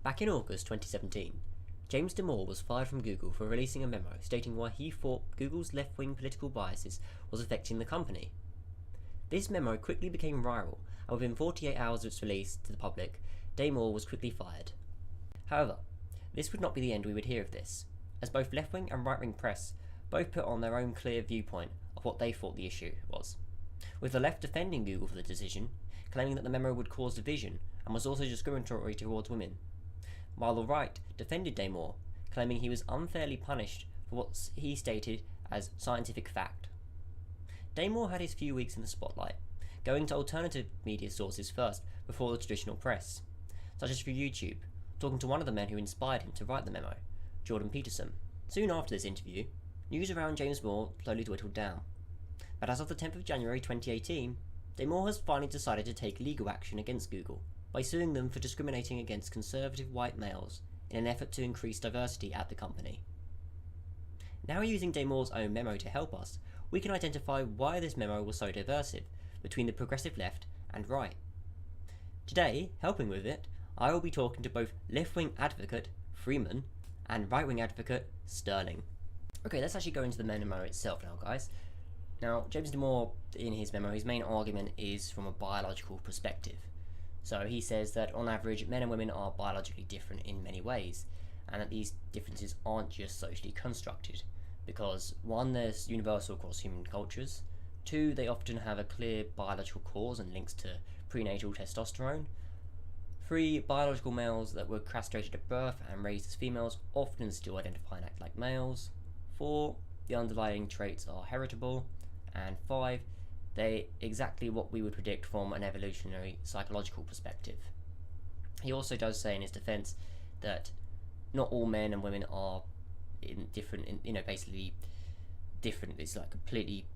Back in August 2017, James Damore was fired from Google for releasing a memo stating why he thought Google's left-wing political biases was affecting the company. This memo quickly became viral, and within 48 hours of its release to the public, Damore was quickly fired. However, this would not be the end we would hear of this, as both left-wing and right-wing press both put on their own clear viewpoint of what they thought the issue was, with the left defending Google for the decision, claiming that the memo would cause division and was also discriminatory towards women, while the right defended Damore, claiming he was unfairly punished for what he stated as scientific fact. Damore had his few weeks in the spotlight, going to alternative media sources first before the traditional press, such as through YouTube, talking to one of the men who inspired him to write the memo, Jordan Peterson. Soon after this interview, news around James Damore slowly dwindled down, but as of the 10th of January 2018, Damore has finally decided to take legal action against Google by suing them for discriminating against conservative white males in an effort to increase diversity at the company. Now using Damore's own memo to help us, we can identify why this memo was so divisive between the progressive left and right. Today, helping with it, I will be talking to both left-wing advocate Freeman and right-wing advocate Sterling. Okay, let's actually go into the memo itself now, guys. Now, James Damore, in his memo, his main argument is from a biological perspective. So he says that on average, men and women are biologically different in many ways, and that these differences aren't just socially constructed, because 1, there's universal across human cultures, 2, they often have a clear biological cause and links to prenatal testosterone, 3, biological males that were castrated at birth and raised as females often still identify and act like males, 4, the underlying traits are heritable, and 5, they exactly what we would predict from an evolutionary psychological perspective. He also does say in his defense that not all men and women are basically different. It's like completely,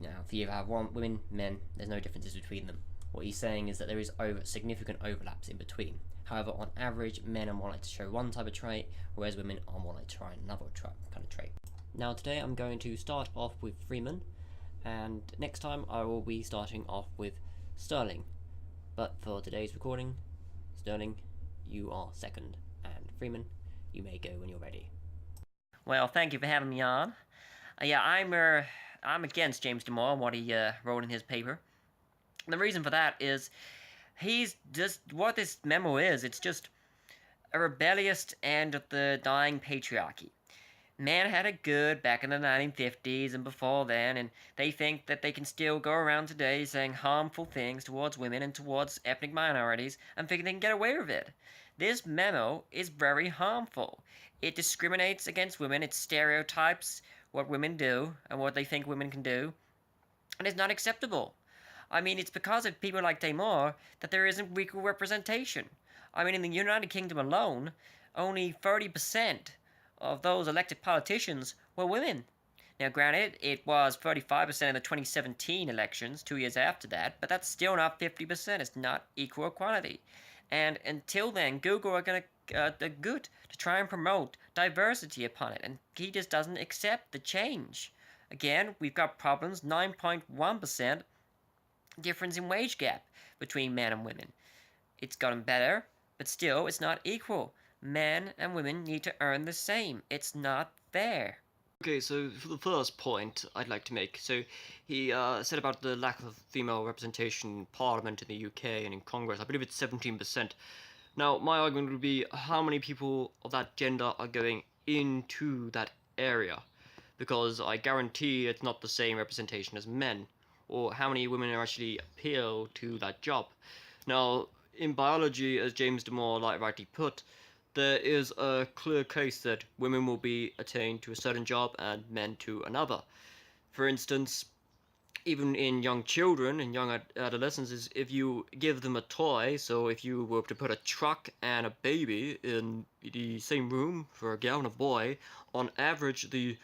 if you have women, men, there's no differences between them. What he's saying is that there is significant overlaps in between. However, on average, men are more likely to show one type of trait, whereas women are more likely to try another kind of trait. Now today I'm going to start off with Freeman, and next time I will be starting off with Sterling. But for today's recording, Sterling, you are second, and Freeman, you may go when you're ready. Well, thank you for having me on. I'm against James Damore and what he wrote in his paper. The reason for that is he's just what this memo is. It's just a rebellious end of the dying patriarchy. Man had it good back in the 1950s and before then, and they think that they can still go around today saying harmful things towards women and towards ethnic minorities and think they can get away with it. This memo is very harmful. It discriminates against women, it stereotypes what women do and what they think women can do, and it's not acceptable. I mean, it's because of people like Damore that there isn't equal representation. I mean, in the United Kingdom alone, only 30% of those elected politicians were women. Now, granted, it was 35% in the 2017 elections, 2 years after that, but that's still not 50%. It's not equal equality. And until then, Google are going to good to try and promote diversity upon it, and he just doesn't accept the change. Again, we've got problems, 9.1% difference in wage gap between men and women. It's gotten better, but still, it's not equal. Men and women need to earn the same. It's not fair. Okay, so for the first point I'd like to make, so he said about the lack of female representation in Parliament in the UK and in Congress. I believe it's 17%. Now, my argument would be how many people of that gender are going into that area, because I guarantee it's not the same representation as men, or how many women are actually appeal to that job. Now, in biology, as James Damore rightly put, there is a clear case that women will be attained to a certain job and men to another. For instance, even in young children and young adolescents, if you give them a toy, so if you were to put a truck and a baby in the same room for a girl and a boy, on average the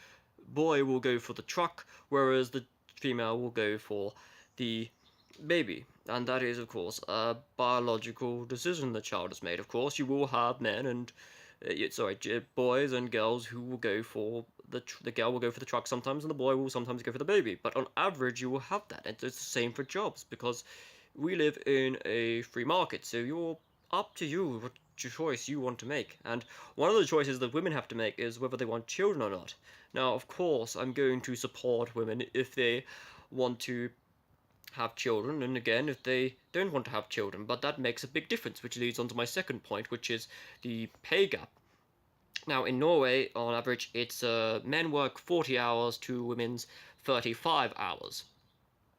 boy will go for the truck, whereas the female will go for the baby. And that is, of course, a biological decision the child has made. Of course, you will have men and boys and girls who will go for the girl will go for the truck sometimes, and the boy will sometimes go for the baby. But on average, you will have that. It's the same for jobs, because we live in a free market. So you're up to you what choice you want to make. And one of the choices that women have to make is whether they want children or not. Now, of course, I'm going to support women if they want to have children, and again, if they don't want to have children, but that makes a big difference, which leads on to my second point, which is the pay gap. Now, in Norway, on average, it's men work 40 hours to women's 35 hours.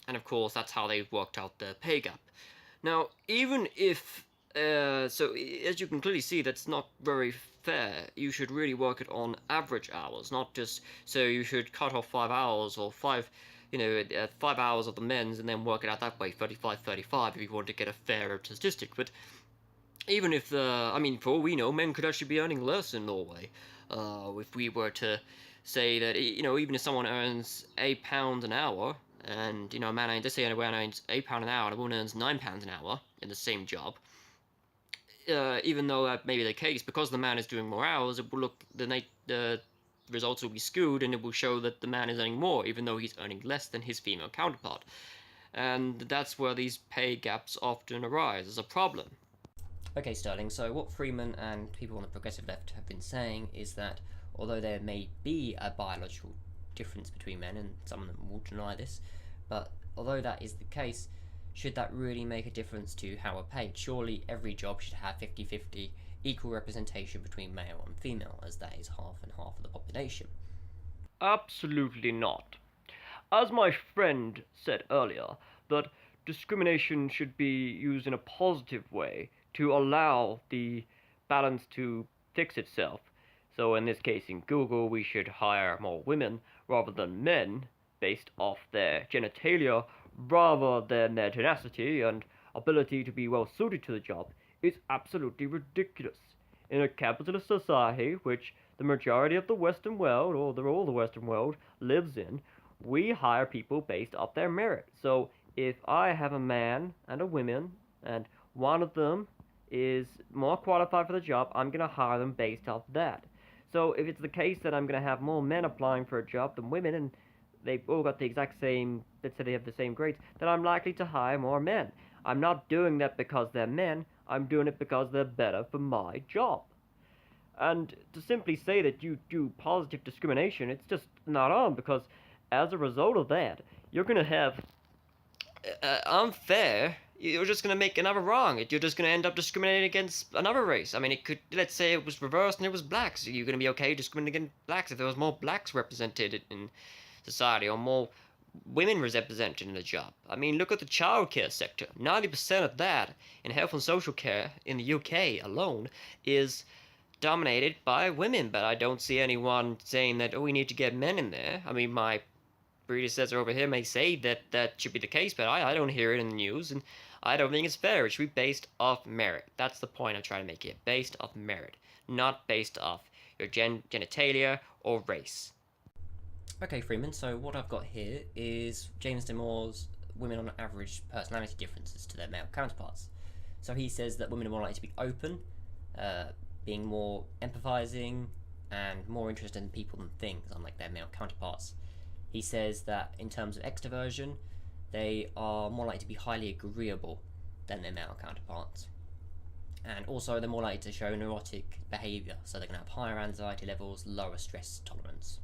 And of course, that's how they've worked out the pay gap. Now, even if, so as you can clearly see, that's not very fair. You should really work it on average hours, not just, so you should cut off 5 hours or 5 hours of the men's and then work it out that way, 35 if you want to get a fairer statistic. But even if for all we know, men could actually be earning less in Norway. If we were to say that, even if someone earns £8 an hour, and, a man, let's say a man earns £8 an hour, and a woman earns £9 an hour in the same job, even though that may be the case, because the man is doing more hours, it will look, the results will be skewed, and it will show that the man is earning more, even though he's earning less than his female counterpart. And that's where these pay gaps often arise as a problem. Okay, Sterling, so what Freeman and people on the progressive left have been saying is that although there may be a biological difference between men, and some of them will deny this, but although that is the case, should that really make a difference to how we're paid? Surely every job should have 50-50 equal representation between male and female, as that is half and half of the population. Absolutely not. As my friend said earlier, that discrimination should be used in a positive way to allow the balance to fix itself. So in this case, in Google, we should hire more women rather than men based off their genitalia rather than their tenacity and ability to be well suited to the job. Is absolutely ridiculous. In a capitalist society, which the majority of the Western world, or all the Western world, lives in, we hire people based off their merit. So if I have a man and a woman, and one of them is more qualified for the job, I'm going to hire them based off that. So if it's the case that I'm going to have more men applying for a job than women, and they've all got the exact same, let's say they have the same grades, then I'm likely to hire more men. I'm not doing that because they're men, I'm doing it because they're better for my job. And to simply say that you do positive discrimination, it's just not on, because as a result of that, you're going to have unfair, you're just going to make another wrong. You're just going to end up discriminating against another race. I mean, it could, let's say it was reversed and it was blacks. You're going to be okay discriminating against blacks if there was more blacks represented in society, or more women represented in a job. I mean, look at the childcare sector. 90% of that in health and social care in the UK alone is dominated by women, but I don't see anyone saying that, oh, we need to get men in there. I mean, my predecessor over here may say that that should be the case, but I don't hear it in the news, and I don't think it's fair. It should be based off merit. That's the point I'm trying to make here. Based off merit, not based off your genitalia or race. Okay, Freeman, so what I've got here is James Damore's women on average personality differences to their male counterparts. So he says that women are more likely to be open, being more empathizing, and more interested in people than things, unlike their male counterparts. He says that in terms of extroversion, they are more likely to be highly agreeable than their male counterparts. And also they're more likely to show neurotic behaviour, so they're going to have higher anxiety levels, lower stress tolerance.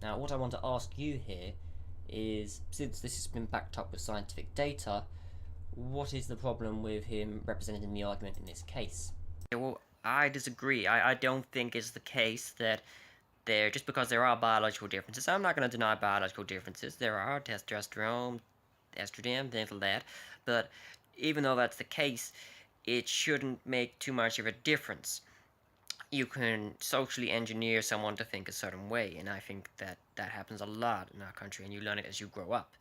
Now, what I want to ask you here is, since this has been backed up with scientific data, what is the problem with him representing the argument in this case? Well, I disagree. I don't think it's the case that just because there are biological differences. I'm not going to deny biological differences. There are testosterone, estrogen, things like that. But even though that's the case, it shouldn't make too much of a difference. You can socially engineer someone to think a certain way, and I think that happens a lot in our country, and you learn it as you grow up.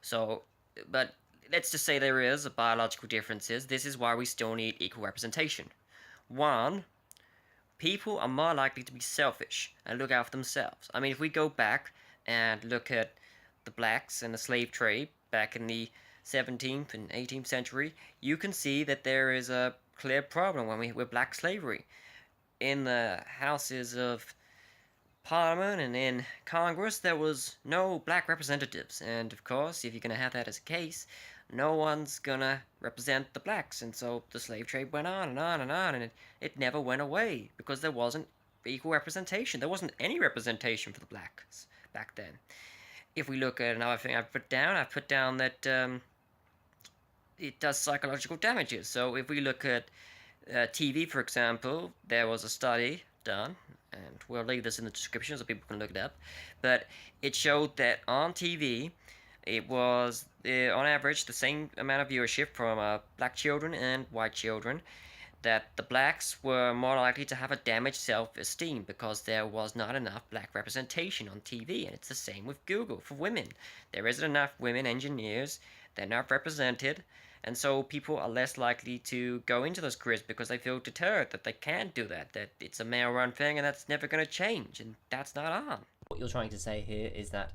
So, but let's just say there is a biological differences. This is why we still need equal representation. One, people are more likely to be selfish and look out for themselves. I mean, if we go back and look at the blacks and the slave trade back in the 17th and 18th century, you can see that there is a clear problem with black slavery. In the houses of Parliament and in Congress, there was no black representatives, and of course, if you're going to have that as a case, no one's gonna represent the blacks. And so the slave trade went on and on and on, and it never went away because there wasn't equal representation. There wasn't any representation for the blacks back then. If we look at another thing I've put down that it does psychological damages. So if we look at TV, for example, there was a study done, and we'll leave this in the description so people can look it up, but it showed that on TV, it was, on average, the same amount of viewership from black children and white children, that the blacks were more likely to have a damaged self-esteem because there was not enough black representation on TV. And it's the same with Google for women. There isn't enough women engineers, they're not represented, and so people are less likely to go into those careers because they feel deterred that they can't do that it's a male-run thing and that's never going to change, and that's not on. What you're trying to say here is that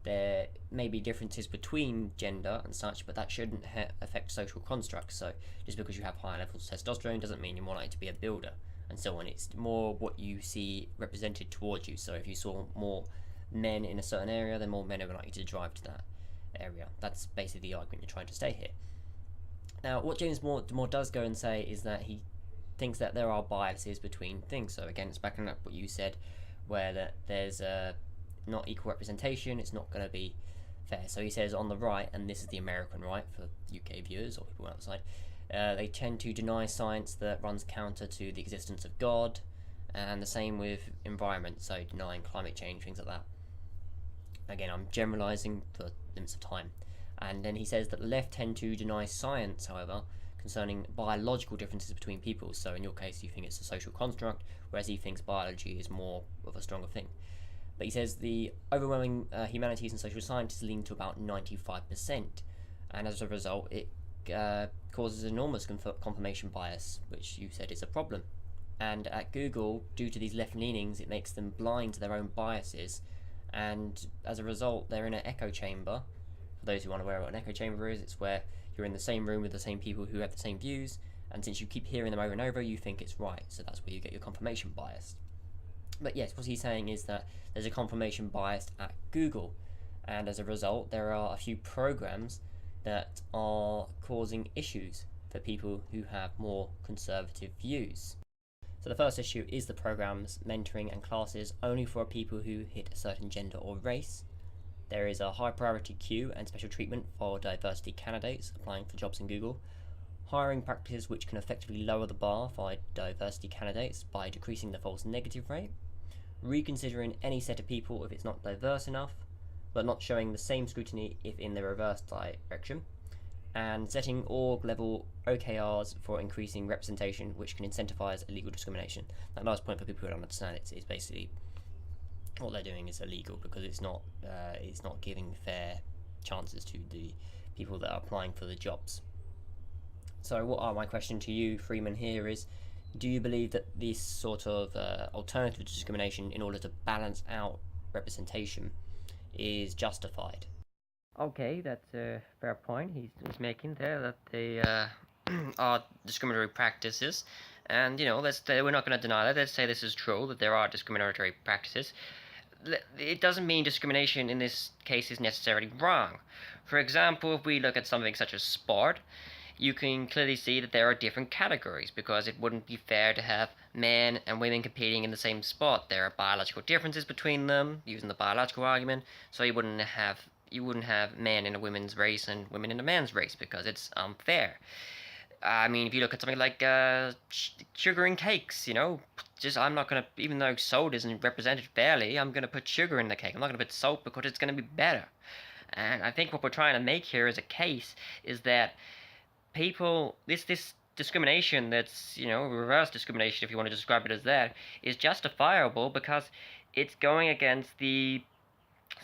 there may be differences between gender and such, but that shouldn't affect social constructs. So just because you have higher levels of testosterone doesn't mean you're more likely to be a builder, and so on. It's more what you see represented towards you. So if you saw more men in a certain area, then more men are likely to drive to that area. That's basically the argument you're trying to state here. Now, what James Damore does go and say is that he thinks that there are biases between things. So again, it's backing up what you said, where that there's not equal representation, it's not going to be fair. So he says on the right, and this is the American right for UK viewers or people outside, they tend to deny science that runs counter to the existence of God, and the same with environment, so denying climate change, things like that. Again, I'm generalizing for limits of time. And then he says that the left tend to deny science, however, concerning biological differences between people. So in your case, you think it's a social construct, whereas he thinks biology is more of a stronger thing. But he says the overwhelming humanities and social sciences lean to about 95%, and as a result, it causes enormous confirmation bias, which you said is a problem. And at Google, due to these left leanings, it makes them blind to their own biases, and as a result, they're in an echo chamber. For those who aren't aware of what an echo chamber is, it's where you're in the same room with the same people who have the same views, and since you keep hearing them over and over, you think it's right, so that's where you get your confirmation bias. But yes, what he's saying is that there's a confirmation bias at Google, and as a result, there are a few programs that are causing issues for people who have more conservative views. So the first issue is the programs mentoring and classes only for people who hit a certain gender or race. There is a high priority queue and special treatment for diversity candidates applying for jobs in Google. Hiring practices which can effectively lower the bar for diversity candidates by decreasing the false negative rate. Reconsidering any set of people if it's not diverse enough, but not showing the same scrutiny if in the reverse direction. And setting org level OKRs for increasing representation, which can incentivize illegal discrimination. That last point, for people who don't understand it, is basically what they're doing is illegal because it's not giving fair chances to the people that are applying for the jobs. So what are my question to you, Freeman, here is, do you believe that this sort of alternative to discrimination in order to balance out representation is justified? Okay, that's a fair point he's making there, that they are discriminatory practices. And, you know, we're not going to deny that. Let's say this is true, that there are discriminatory practices. It doesn't mean discrimination in this case is necessarily wrong. For example, if we look at something such as sport, you can clearly see that there are different categories because it wouldn't be fair to have men and women competing in the same sport. There are biological differences between them, using the biological argument, so you wouldn't have men in a women's race and women in a man's race because it's unfair. I mean, if you look at something like sugar in cakes, you know, I'm not gonna, even though salt isn't represented fairly, I'm gonna put sugar in the cake. I'm not gonna put salt because it's gonna be better. And I think what we're trying to make here as a case is that people, this discrimination that's, you know, reverse discrimination, if you want to describe it as that, is justifiable because it's going against the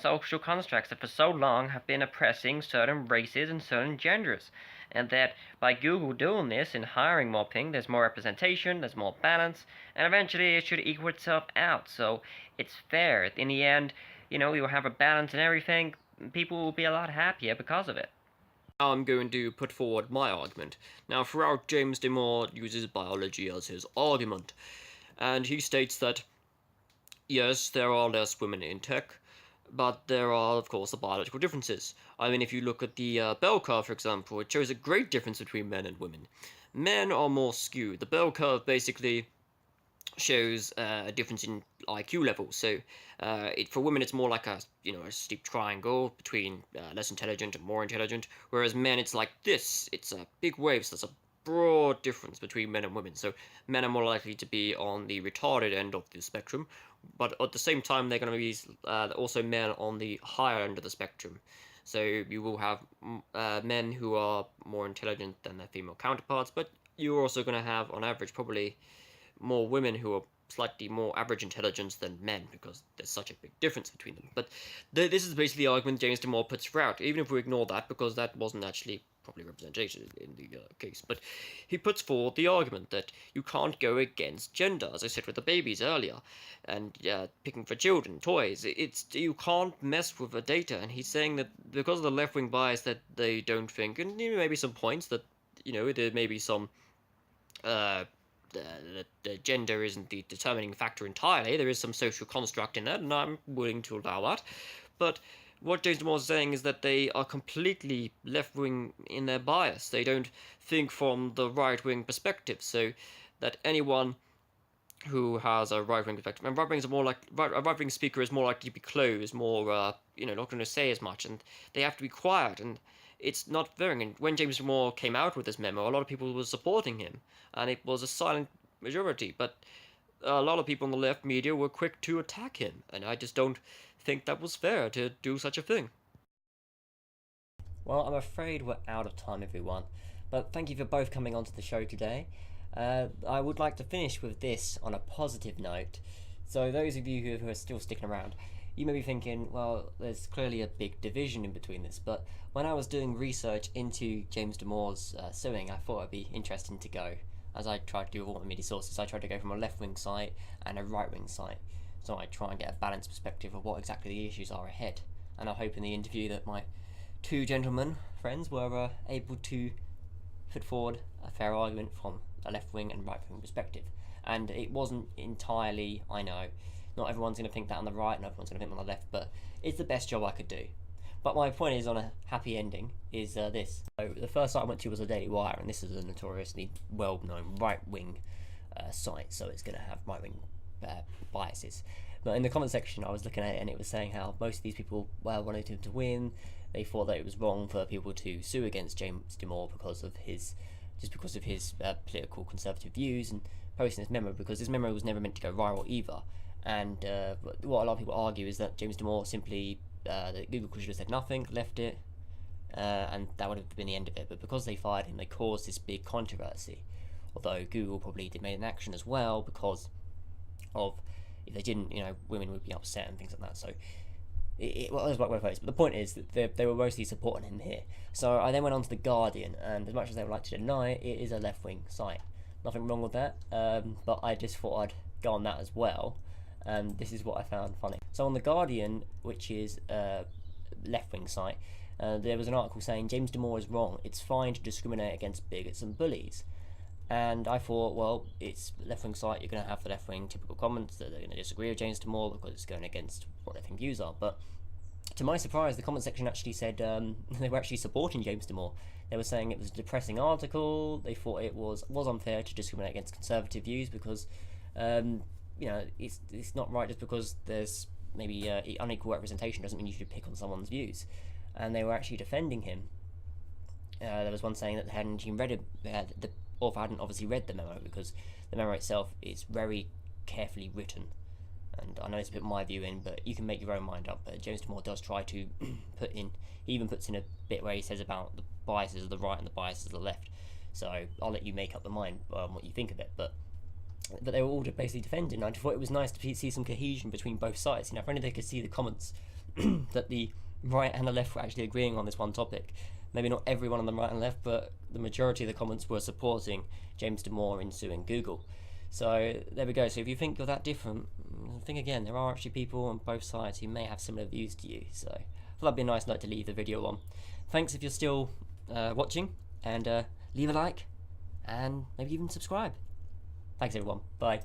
social constructs that for so long have been oppressing certain races and certain genders. And that by Google doing this and hiring more things, there's more representation, there's more balance, and eventually it should equal itself out. So it's fair. In the end, you know, you'll have a balance and everything. People will be a lot happier because of it. Now I'm going to put forward my argument. Now, throughout, James Damore uses biology as his argument, and he states that, yes, there are less women in tech, But there are, of course, the biological differences. I mean, if you look at the bell curve, for example, it shows a great difference between men and women. Men are more skewed. The bell curve basically shows a difference in IQ levels. So, for women, it's more like a steep triangle between less intelligent and more intelligent. Whereas men, it's like this. It's a big wave. So there's a broad difference between men and women. So men are more likely to be on the retarded end of the spectrum, but at the same time, they're going to be also men on the higher end of the spectrum. So you will have men who are more intelligent than their female counterparts, but you're also going to have, on average, probably more women who are slightly more average intelligence than men because there's such a big difference between them. But this is basically the argument James Damore puts throughout, even if we ignore that because that wasn't actually properly represented in the case. But he puts forward the argument that you can't go against gender, as I said with the babies earlier, and picking for children, toys. You can't mess with the data, and he's saying that because of the left-wing bias that they don't think, and maybe some points that there may be some the gender isn't the determining factor entirely. There is some social construct in that, and I'm willing to allow that. But what James Damore is saying is that they are completely left-wing in their bias. They don't think from the right-wing perspective, so that anyone who has a right-wing perspective, and right-wings are more like a right-wing speaker is more likely to be closed, more not going to say as much, and they have to be quiet, and it's not very. And when James Damore came out with this memo, a lot of people were supporting him, and it was a silent majority. But a lot of people in the left media were quick to attack him, and I just don't think that was fair to do such a thing. Well, I'm afraid we're out of time, everyone. But thank you for both coming onto the show today. I would like to finish with this on a positive note. So those of you who are still sticking around, you may be thinking, well, there's clearly a big division in between this, but when I was doing research into James Damore's suing, I thought it'd be interesting to go, as I tried to do with all my media sources, I tried to go from a left-wing site and a right-wing site, so I try and get a balanced perspective of what exactly the issues are ahead, and I hope in the interview that my two gentlemen friends were able to put forward a fair argument from a left-wing and right-wing perspective. And it wasn't entirely, I know, not everyone's going to think that on the right, not everyone's going to think on the left, but it's the best job I could do. But my point is, on a happy ending, is this. So the first site I went to was the Daily Wire, and this is a notoriously well-known right-wing site, so it's going to have right-wing biases. But in the comment section, I was looking at it, and it was saying how most of these people wanted him to win. They thought that it was wrong for people to sue against James Damore because of his political conservative views, and posting this memo because this memo was never meant to go viral either. And what a lot of people argue is that James Damore simply that Google should have said nothing, left it, and that would have been the end of it. But because they fired him, they caused this big controversy. Although Google probably did made an action as well, because of if they didn't, women would be upset and things like that. So it was like both ways. But the point is that they were mostly supporting him here. So I then went on to The Guardian, and as much as they would like to deny it, it is a left-wing site. Nothing wrong with that, but I just thought I'd go on that as well. And this is what I found funny. So on The Guardian, which is a left-wing site, there was an article saying James Damore is wrong. It's fine to discriminate against bigots and bullies. And I thought, well, it's a left-wing site. You're going to have the left-wing typical comments that they're going to disagree with James Damore because it's going against what their views are. But to my surprise, the comment section actually said they were actually supporting James Damore. They were saying it was a depressing article. They thought it was unfair to discriminate against conservative views because it's not right just because there's maybe unequal representation doesn't mean you should pick on someone's views. And they were actually defending him. There was one saying that they hadn't even read it, the author hadn't obviously read the memo because the memo itself is very carefully written. And I know it's a bit my view in, but you can make your own mind up. But James Damore does try to he even puts in a bit where he says about the biases of the right and the biases of the left. So I'll let you make up the mind what you think of it. But they were all basically defending. I thought it was nice to see some cohesion between both sides. If only they could see the comments that the right and the left were actually agreeing on this one topic. Maybe not everyone on the right and left, but the majority of the comments were supporting James Damore in suing Google. So there we go. So if you think you're that different, think again. There are actually people on both sides who may have similar views to you. So I thought that'd be a nice note to leave the video on. Thanks if you're still watching, and leave a like and maybe even subscribe. Thanks everyone. Bye.